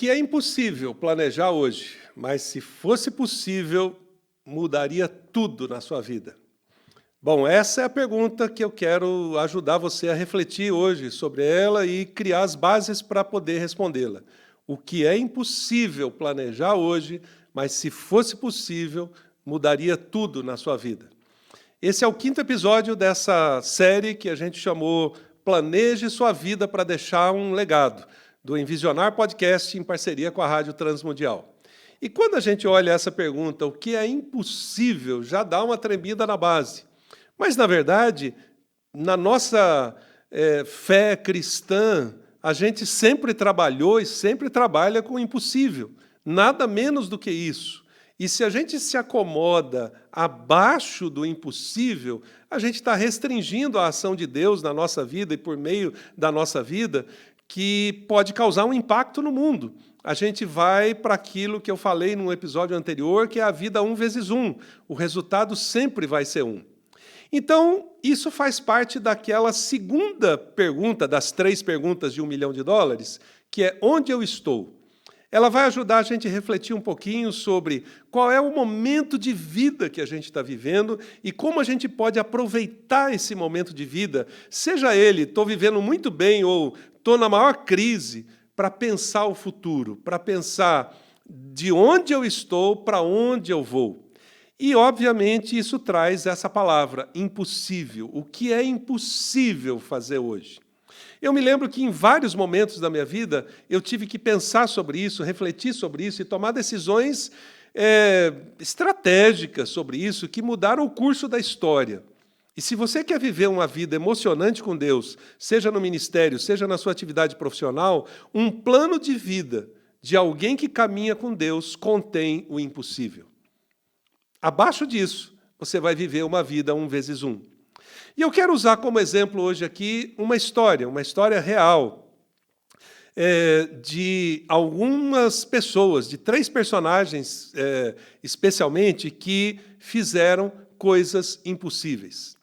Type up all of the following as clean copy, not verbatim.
que é impossível planejar hoje, mas se fosse possível, mudaria tudo na sua vida? Bom, essa é a pergunta que eu quero ajudar você a refletir hoje sobre ela e criar as bases para poder respondê-la. O que é impossível planejar hoje, mas se fosse possível, mudaria tudo na sua vida? Esse é o 5º episódio dessa série que a gente chamou Planeje Sua Vida para Deixar um Legado, do Envisionar Podcast em parceria com a Rádio Transmundial. E quando a gente olha essa pergunta, o que é impossível, já dá uma tremida na base. Mas, na verdade, na nossa fé cristã, a gente sempre trabalhou e sempre trabalha com o impossível. Nada menos do que isso. E se a gente se acomoda abaixo do impossível, a gente está restringindo a ação de Deus na nossa vida e por meio da nossa vida, que pode causar um impacto no mundo. A gente vai para aquilo que eu falei num episódio anterior, que é a vida 1 vezes 1. O resultado sempre vai ser 1. Então, isso faz parte daquela segunda pergunta, das 3 perguntas de $1 milhão, que é onde eu estou? Ela vai ajudar a gente a refletir um pouquinho sobre qual é o momento de vida que a gente está vivendo e como a gente pode aproveitar esse momento de vida, seja ele, estou vivendo muito bem ou estou na maior crise, para pensar o futuro, para pensar de onde eu estou, para onde eu vou. E, obviamente, isso traz essa palavra, impossível. O que é impossível fazer hoje? Eu me lembro que em vários momentos da minha vida eu tive que pensar sobre isso, refletir sobre isso e tomar decisões estratégicas sobre isso que mudaram o curso da história. E se você quer viver uma vida emocionante com Deus, seja no ministério, seja na sua atividade profissional, um plano de vida de alguém que caminha com Deus contém o impossível. Abaixo disso, você vai viver uma vida 1 vezes 1. E eu quero usar como exemplo hoje aqui uma história real, de algumas pessoas, de 3 personagens, especialmente, que fizeram coisas impossíveis.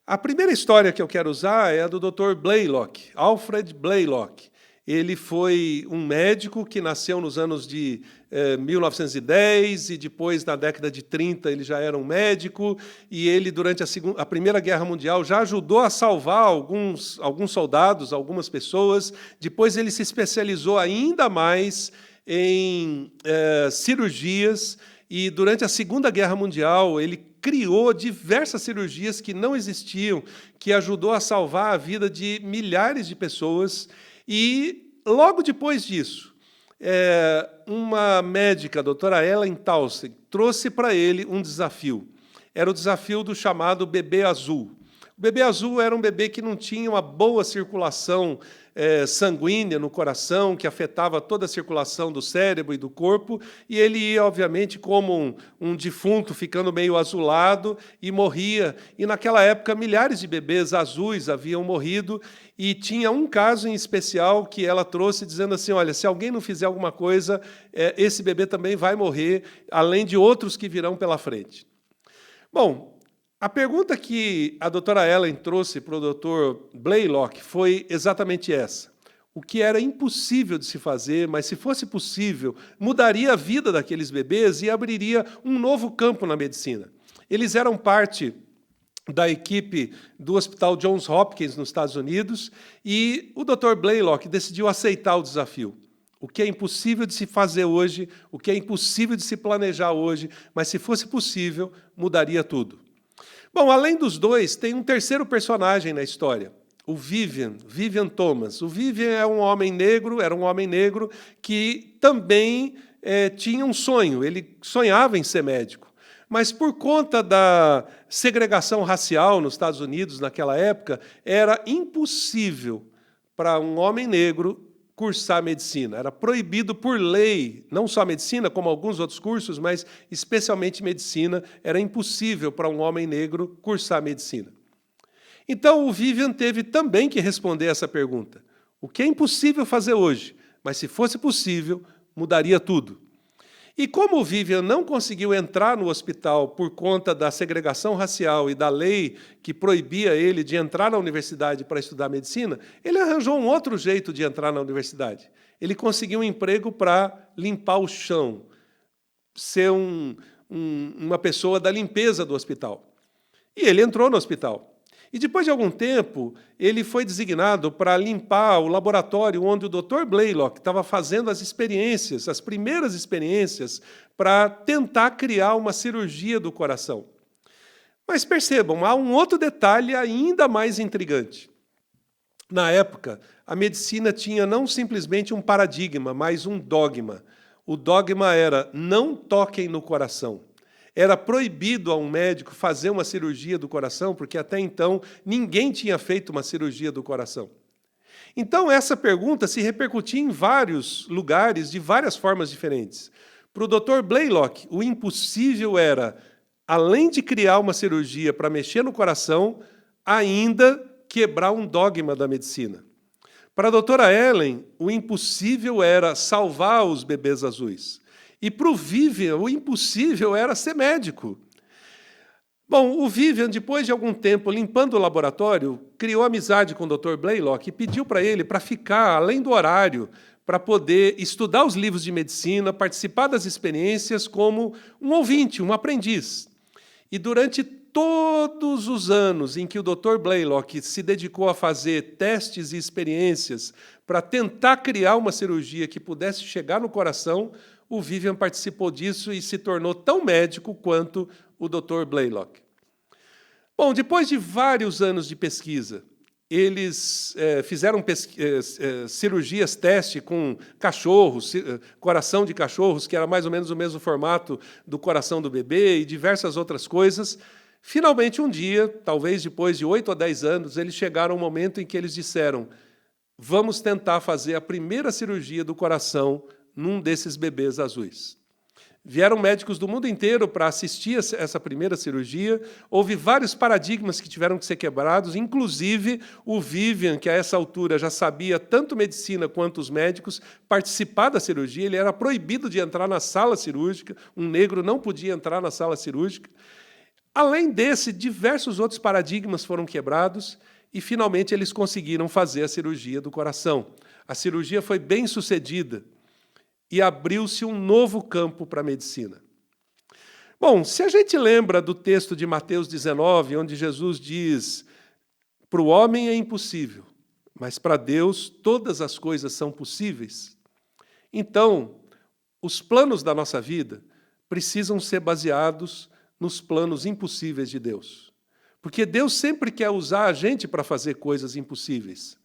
A primeira história que eu quero usar é a do Dr. Blaylock, Alfred Blaylock. Ele foi um médico que nasceu nos anos de 1910 e depois, na década de 30, ele já era um médico e ele, durante a Primeira Guerra Mundial, já ajudou a salvar alguns soldados, algumas pessoas. Depois ele se especializou ainda mais em cirurgias e, durante a Segunda Guerra Mundial, ele criou diversas cirurgias que não existiam, que ajudou a salvar a vida de milhares de pessoas. E, logo depois disso, uma médica, a doutora Ellen Townsend, trouxe para ele um desafio. Era o desafio do chamado bebê azul. O bebê azul era um bebê que não tinha uma boa circulação sanguínea no coração, que afetava toda a circulação do cérebro e do corpo, e ele ia, obviamente, como um defunto, ficando meio azulado, e morria. E, naquela época, milhares de bebês azuis haviam morrido, e tinha um caso em especial que ela trouxe, dizendo assim, olha, se alguém não fizer alguma coisa, esse bebê também vai morrer, além de outros que virão pela frente. Bom, a pergunta que a doutora Ellen trouxe para o Dr. Blaylock foi exatamente essa. O que era impossível de se fazer, mas se fosse possível, mudaria a vida daqueles bebês e abriria um novo campo na medicina. Eles eram parte da equipe do Hospital Johns Hopkins, nos Estados Unidos, e o Dr. Blaylock decidiu aceitar o desafio. O que é impossível de se fazer hoje, o que é impossível de se planejar hoje, mas se fosse possível, mudaria tudo. Bom, além dos dois, tem um terceiro personagem na história, o Vivian Thomas. O Vivian era um homem negro que também tinha um sonho, ele sonhava em ser médico. Mas, por conta da segregação racial nos Estados Unidos naquela época, era impossível para um homem negro cursar medicina. Era proibido por lei, não só medicina, como alguns outros cursos, mas especialmente medicina, era impossível para um homem negro cursar medicina. Então, o Vivian teve também que responder essa pergunta. O que é impossível fazer hoje, mas se fosse possível, mudaria tudo. E como o Vivian não conseguiu entrar no hospital por conta da segregação racial e da lei que proibia ele de entrar na universidade para estudar medicina, ele arranjou um outro jeito de entrar na universidade. Ele conseguiu um emprego para limpar o chão, ser uma pessoa da limpeza do hospital. E ele entrou no hospital. E depois de algum tempo, ele foi designado para limpar o laboratório onde o Dr. Blaylock estava fazendo as experiências, as primeiras experiências, para tentar criar uma cirurgia do coração. Mas percebam, há um outro detalhe ainda mais intrigante. Na época, a medicina tinha não simplesmente um paradigma, mas um dogma. O dogma era: não toquem no coração. Era proibido a um médico fazer uma cirurgia do coração, porque até então ninguém tinha feito uma cirurgia do coração. Então, essa pergunta se repercutia em vários lugares, de várias formas diferentes. Para o Dr. Blaylock, o impossível era, além de criar uma cirurgia para mexer no coração, ainda quebrar um dogma da medicina. Para a doutora Ellen, o impossível era salvar os bebês azuis. E para o Vivian, o impossível era ser médico. Bom, o Vivian, depois de algum tempo limpando o laboratório, criou amizade com o Dr. Blaylock e pediu para ele para ficar além do horário, para poder estudar os livros de medicina, participar das experiências como um ouvinte, um aprendiz. E durante todos os anos em que o Dr. Blaylock se dedicou a fazer testes e experiências para tentar criar uma cirurgia que pudesse chegar no coração, o Vivian participou disso e se tornou tão médico quanto o Dr. Blaylock. Bom, depois de vários anos de pesquisa, eles fizeram cirurgias teste com cachorros, coração de cachorros, que era mais ou menos o mesmo formato do coração do bebê, e diversas outras coisas. Finalmente, um dia, talvez depois de 8 a 10 anos, eles chegaram ao momento em que eles disseram: vamos tentar fazer a primeira cirurgia do coração num desses bebês azuis. Vieram médicos do mundo inteiro para assistir essa primeira cirurgia. Houve vários paradigmas que tiveram que ser quebrados, inclusive o Vivian, que a essa altura já sabia tanto medicina quanto os médicos, participar da cirurgia. Ele era proibido de entrar na sala cirúrgica, um negro não podia entrar na sala cirúrgica. Além desse, diversos outros paradigmas foram quebrados e, finalmente, eles conseguiram fazer a cirurgia do coração. A cirurgia foi bem sucedida e abriu-se um novo campo para a medicina. Bom, se a gente lembra do texto de Mateus 19, onde Jesus diz: para o homem é impossível, mas para Deus todas as coisas são possíveis. Então, os planos da nossa vida precisam ser baseados nos planos impossíveis de Deus. Porque Deus sempre quer usar a gente para fazer coisas impossíveis.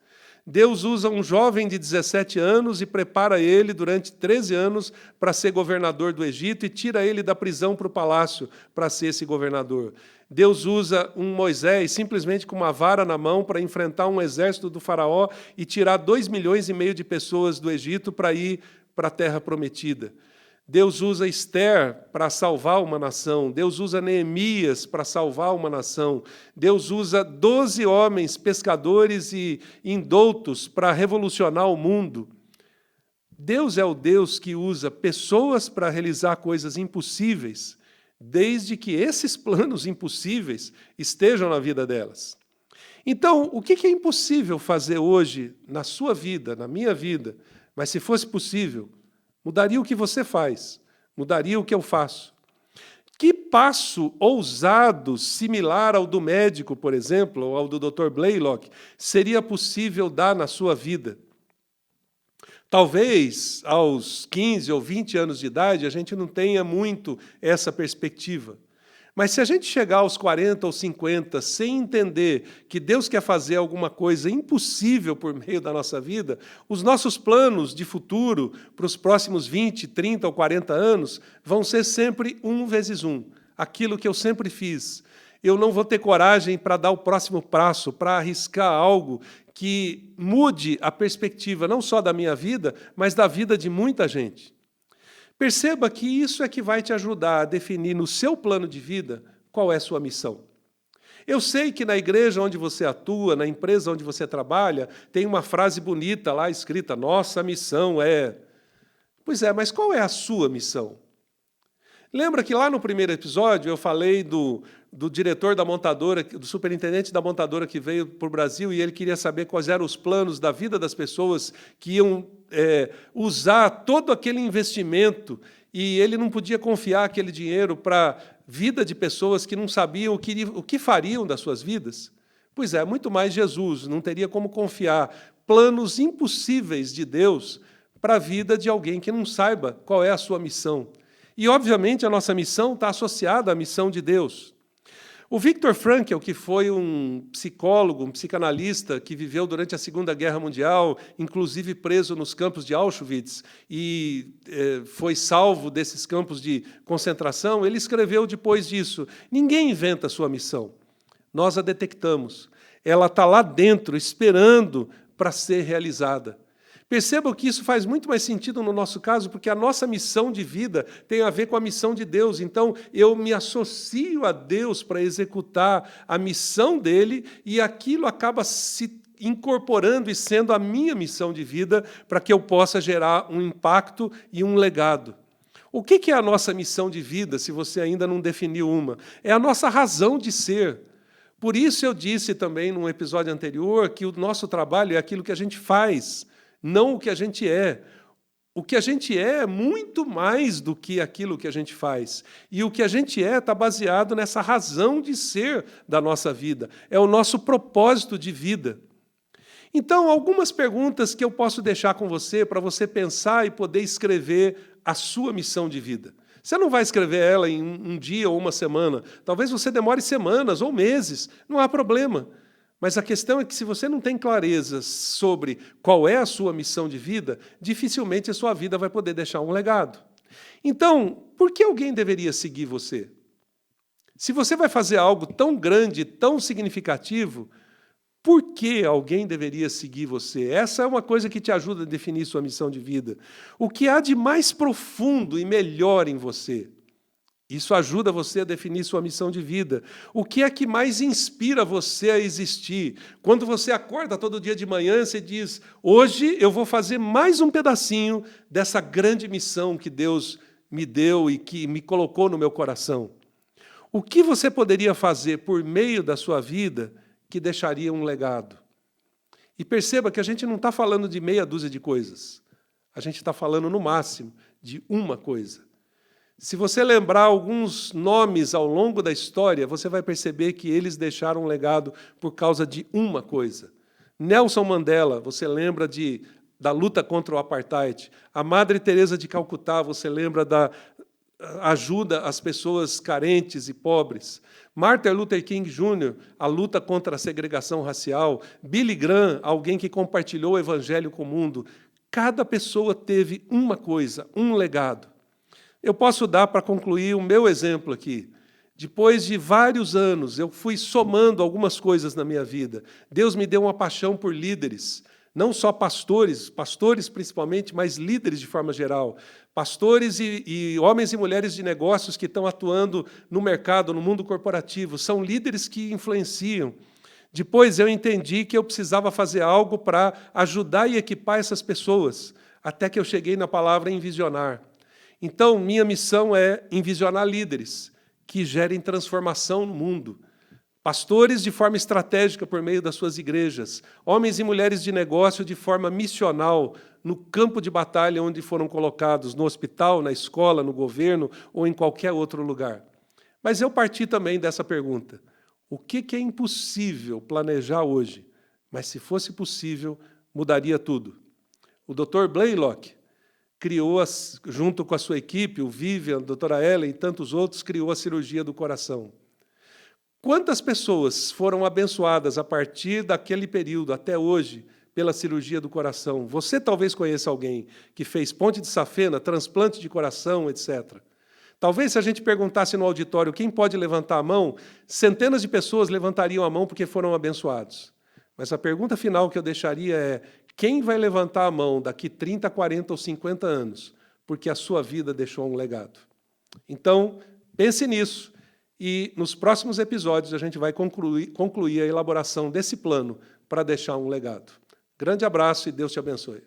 Deus usa um jovem de 17 anos e prepara ele durante 13 anos para ser governador do Egito e tira ele da prisão para o palácio para ser esse governador. Deus usa um Moisés simplesmente com uma vara na mão para enfrentar um exército do faraó e tirar 2,5 milhões de pessoas do Egito para ir para a terra prometida. Deus usa Esther para salvar uma nação. Deus usa Neemias para salvar uma nação. Deus usa 12 homens pescadores e indoutos para revolucionar o mundo. Deus é o Deus que usa pessoas para realizar coisas impossíveis, desde que esses planos impossíveis estejam na vida delas. Então, o que é impossível fazer hoje na sua vida, na minha vida, mas se fosse possível, mudaria o que você faz, mudaria o que eu faço. Que passo ousado, similar ao do médico, por exemplo, ou ao do Dr. Blaylock, seria possível dar na sua vida? Talvez, aos 15 ou 20 anos de idade, a gente não tenha muito essa perspectiva. Mas se a gente chegar aos 40 ou 50 sem entender que Deus quer fazer alguma coisa impossível por meio da nossa vida, os nossos planos de futuro para os próximos 20, 30 ou 40 anos vão ser sempre 1 vezes 1. Aquilo que eu sempre fiz. Eu não vou ter coragem para dar o próximo passo, para arriscar algo que mude a perspectiva não só da minha vida, mas da vida de muita gente. Perceba que isso é que vai te ajudar a definir no seu plano de vida qual é a sua missão. Eu sei que na igreja onde você atua, na empresa onde você trabalha, tem uma frase bonita lá escrita: nossa missão é... Pois é, mas qual é a sua missão? Lembra que lá no primeiro episódio eu falei do diretor da montadora, do superintendente da montadora que veio para o Brasil e ele queria saber quais eram os planos da vida das pessoas que iam usar todo aquele investimento e ele não podia confiar aquele dinheiro para a vida de pessoas que não sabiam o que fariam das suas vidas? Pois é, muito mais Jesus não teria como confiar planos impossíveis de Deus para a vida de alguém que não saiba qual é a sua missão. E, obviamente, a nossa missão está associada à missão de Deus. O Viktor Frankl, que foi um psicólogo, um psicanalista, que viveu durante a Segunda Guerra Mundial, inclusive preso nos campos de Auschwitz, e foi salvo desses campos de concentração, ele escreveu depois disso: ninguém inventa a sua missão, nós a detectamos. Ela está lá dentro, esperando para ser realizada. Percebam que isso faz muito mais sentido no nosso caso, porque a nossa missão de vida tem a ver com a missão de Deus. Então, eu me associo a Deus para executar a missão dele e aquilo acaba se incorporando e sendo a minha missão de vida para que eu possa gerar um impacto e um legado. O que é a nossa missão de vida, se você ainda não definiu uma? É a nossa razão de ser. Por isso eu disse também, num episódio anterior, que o nosso trabalho é aquilo que a gente faz, não o que a gente é. O que a gente é muito mais do que aquilo que a gente faz. E o que a gente é está baseado nessa razão de ser da nossa vida. É o nosso propósito de vida. Então, algumas perguntas que eu posso deixar com você para você pensar e poder escrever a sua missão de vida. Você não vai escrever ela em um dia ou uma semana. Talvez você demore semanas ou meses. Não há problema. Mas a questão é que, se você não tem clareza sobre qual é a sua missão de vida, dificilmente a sua vida vai poder deixar um legado. Então, por que alguém deveria seguir você? Se você vai fazer algo tão grande, tão significativo, por que alguém deveria seguir você? Essa é uma coisa que te ajuda a definir sua missão de vida. O que há de mais profundo e melhor em você? Isso ajuda você a definir sua missão de vida. O que é que mais inspira você a existir? Quando você acorda todo dia de manhã, você diz: hoje eu vou fazer mais um pedacinho dessa grande missão que Deus me deu e que me colocou no meu coração. O que você poderia fazer por meio da sua vida que deixaria um legado? E perceba que a gente não está falando de meia dúzia de coisas. A gente está falando, no máximo, de uma coisa. Se você lembrar alguns nomes ao longo da história, você vai perceber que eles deixaram um legado por causa de uma coisa. Nelson Mandela, você lembra da luta contra o apartheid. A Madre Teresa de Calcutá, você lembra da ajuda às pessoas carentes e pobres. Martin Luther King Jr., a luta contra a segregação racial. Billy Graham, alguém que compartilhou o evangelho com o mundo. Cada pessoa teve uma coisa, um legado. Eu posso dar, para concluir, o meu exemplo aqui. Depois de vários anos, eu fui somando algumas coisas na minha vida. Deus me deu uma paixão por líderes, não só pastores principalmente, mas líderes de forma geral. Pastores e homens e mulheres de negócios que estão atuando no mercado, no mundo corporativo. São líderes que influenciam. Depois eu entendi que eu precisava fazer algo para ajudar e equipar essas pessoas, até que eu cheguei na palavra envisionar. Então, minha missão é envisionar líderes que gerem transformação no mundo. Pastores de forma estratégica por meio das suas igrejas. Homens e mulheres de negócio de forma missional, no campo de batalha onde foram colocados, no hospital, na escola, no governo ou em qualquer outro lugar. Mas eu parti também dessa pergunta. O que é impossível planejar hoje, mas, se fosse possível, mudaria tudo? O Dr. Blaylock criou, junto com a sua equipe, o Vivian, a doutora Ellen e tantos outros, criou a cirurgia do coração. Quantas pessoas foram abençoadas a partir daquele período até hoje pela cirurgia do coração? Você talvez conheça alguém que fez ponte de safena, transplante de coração, etc. Talvez, se a gente perguntasse no auditório quem pode levantar a mão, centenas de pessoas levantariam a mão porque foram abençoados. Mas a pergunta final que eu deixaria é: quem vai levantar a mão daqui 30, 40 ou 50 anos, porque a sua vida deixou um legado? Então, pense nisso, e nos próximos episódios a gente vai concluir a elaboração desse plano para deixar um legado. Grande abraço e Deus te abençoe.